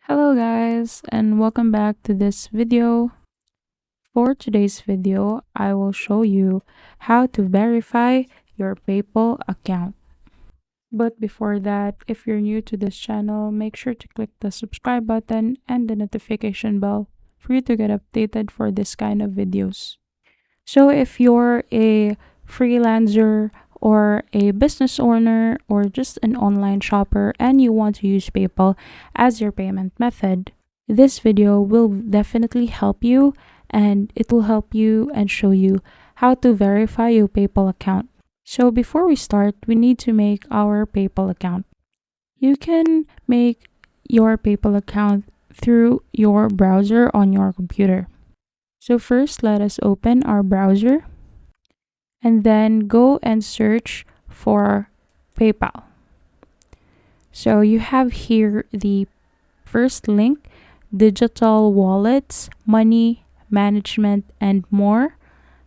Hello guys and welcome back to this video. For today's video, I will show you how to verify your PayPal account. But before that, if you're new to this channel, make sure to click the subscribe button and the notification bell for you to get updated for this kind of videos. So if you're a freelancer or a business owner or just an online shopper and you want to use PayPal as your payment method, this video will definitely help you, and it will help you and show you how to verify your PayPal account. So before we start, we need to make our PayPal account. You can make your PayPal account through your browser on your computer. So first, let us open our browser and then go and search for PayPal. So you have here the first link: digital wallets, money management, and more.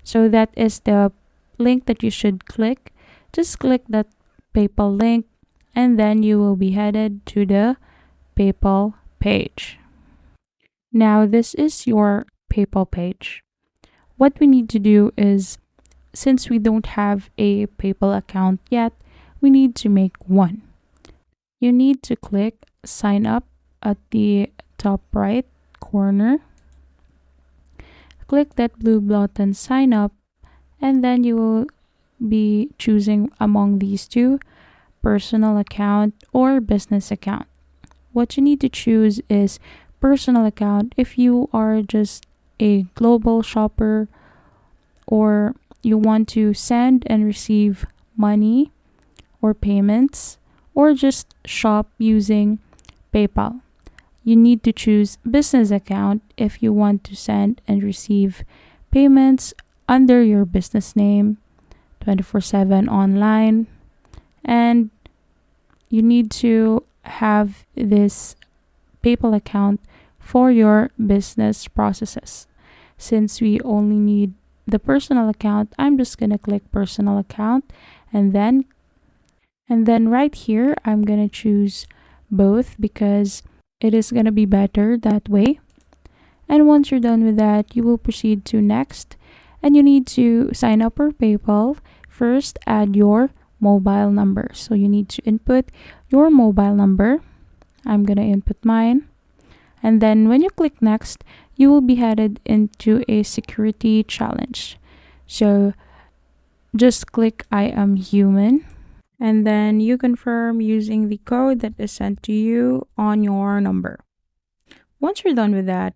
So that is the link that you should click. Just click that PayPal link and then you will be headed to the PayPal page. Now, this is your PayPal page. What we need to do is, since we don't have a PayPal account yet, we need to make one. You need to click sign up at the top right corner. Click that blue button sign up, and then you will be choosing among these two: personal account or business account. What you need to choose is personal account if you are just a global shopper or you want to send and receive money or payments or just shop using PayPal. You need to choose business account if you want to send and receive payments under your business name 24/7 online, and you need to have this PayPal account for your business processes. Since we only need the personal account, I'm just going to click personal account, and then right here I'm going to choose both because it is going to be better that way. And once you're done with that, you will proceed to next, and you need to sign up for PayPal. First, add your mobile number. So you need to input your mobile number. I'm going to input mine. And then when you click next, you will be headed into a security challenge. So just click I am human, and then you confirm using the code that is sent to you on your number. Once you're done with that,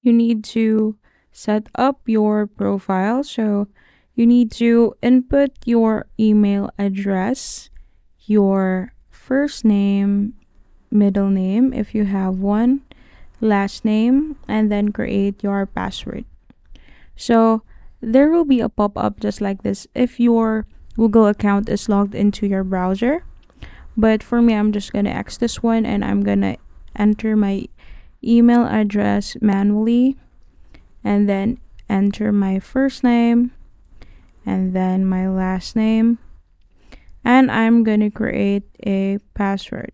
you need to set up your profile. So you need to input your email address, your first name, middle name if you have one, last name, and then create your password. So there will be a pop-up just like this if your Google account is logged into your browser. But for me, I'm just going to X this one and I'm going to enter my email address manually and then enter my first name and then my last name. And I'm going to create a password.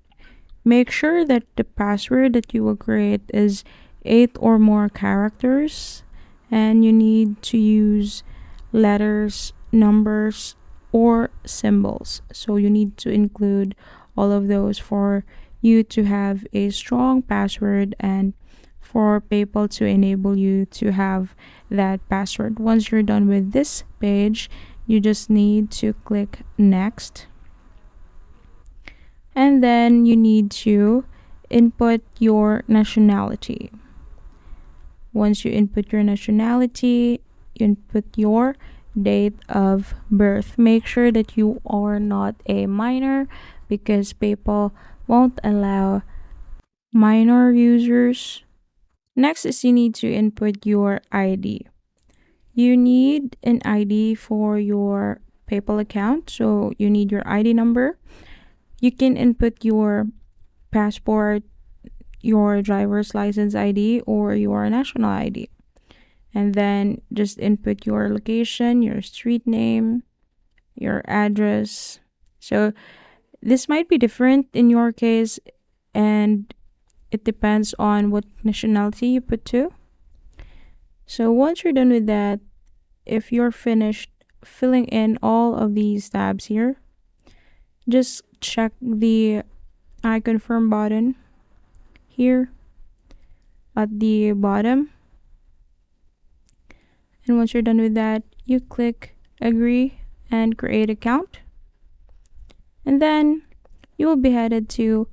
Make sure that the password that you will create is 8 or more characters, and you need to use letters, numbers, or symbols. So you need to include all of those for you to have a strong password and for PayPal to enable you to have that password. Once you're done with this page, you just need to click next, and then you need to input your nationality. Once you input your nationality, you input your date of birth. Make sure that you are not a minor because PayPal won't allow minor users. Next is you need to input your ID. You need an ID for your PayPal account, so you need your ID number. You can input your passport, your driver's license ID, or your national ID. And then just input your location, your street name, your address. So this might be different in your case, and it depends on what nationality you put to. So once you're done with that, if you're finished filling in all of these tabs here, just check the I confirm button here at the bottom. And once you're done with that, you click agree and create account. And then you will be headed to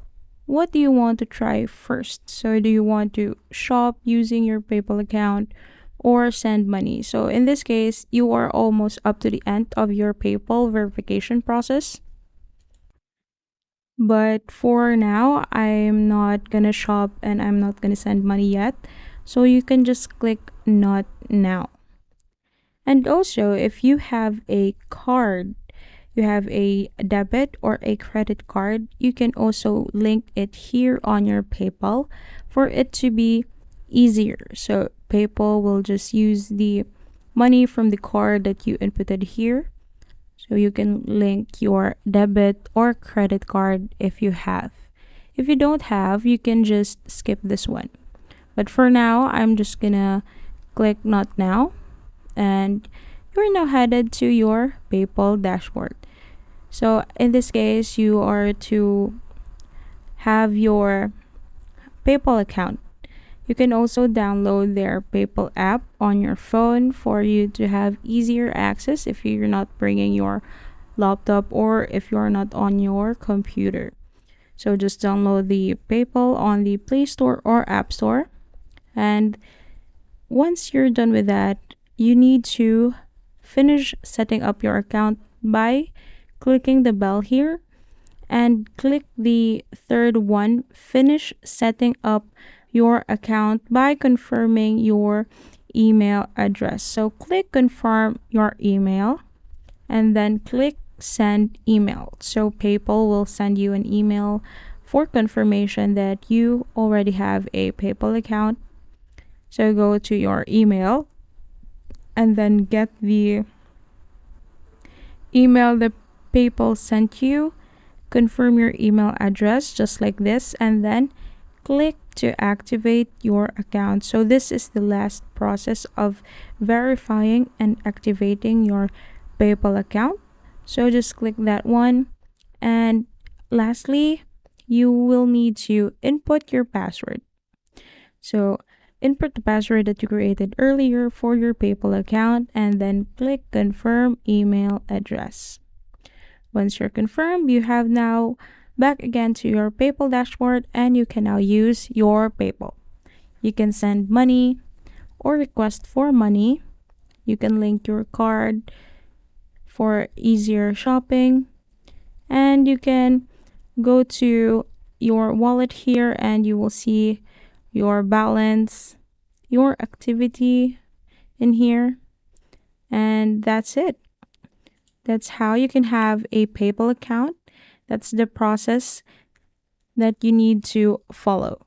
what do you want to try first. So do you want to shop using your PayPal account or send money? So in this case, you are almost up to the end of your PayPal verification process. But for now, I'm not gonna shop and I'm not gonna send money yet. So you can just click not now. And also, if you have a card, you have a debit or a credit card, you can also link it here on your PayPal for it to be easier. So PayPal will just use the money from the card that you inputted here. So you can link your debit or credit card if you have. If you don't have, you can just skip this one. But for now, I'm just gonna click not now, and you're now headed to your PayPal dashboard. So in this case, you are to have your PayPal account. You can also download their PayPal app on your phone for you to have easier access if you're not bringing your laptop or if you're not on your computer. So just download the PayPal on the Play Store or App Store. And once you're done with that, you need to finish setting up your account by clicking the bell here and click the third one, finish setting up your account by confirming your email address. So click confirm your email and then click send email. So PayPal will send you an email for confirmation that you already have a PayPal account. So go to your email and then get the email that PayPal sent you. Confirm your email address just like this and then click to activate your account. So this is the last process of verifying and activating your PayPal account. So just click that one. And lastly, you will need to input your password. So input the password that you created earlier for your PayPal account and then click confirm email address. Once you're confirmed, you have now back again to your PayPal dashboard and you can now use your PayPal. You can send money or request for money. You can link your card for easier shopping. And you can go to your wallet here and you will see your balance, your activity in here. And that's it. That's how you can have a PayPal account. That's the process that you need to follow.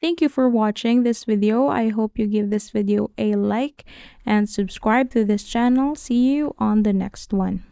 Thank you for watching this video. I hope you give this video a like and subscribe to this channel. See you on the next one.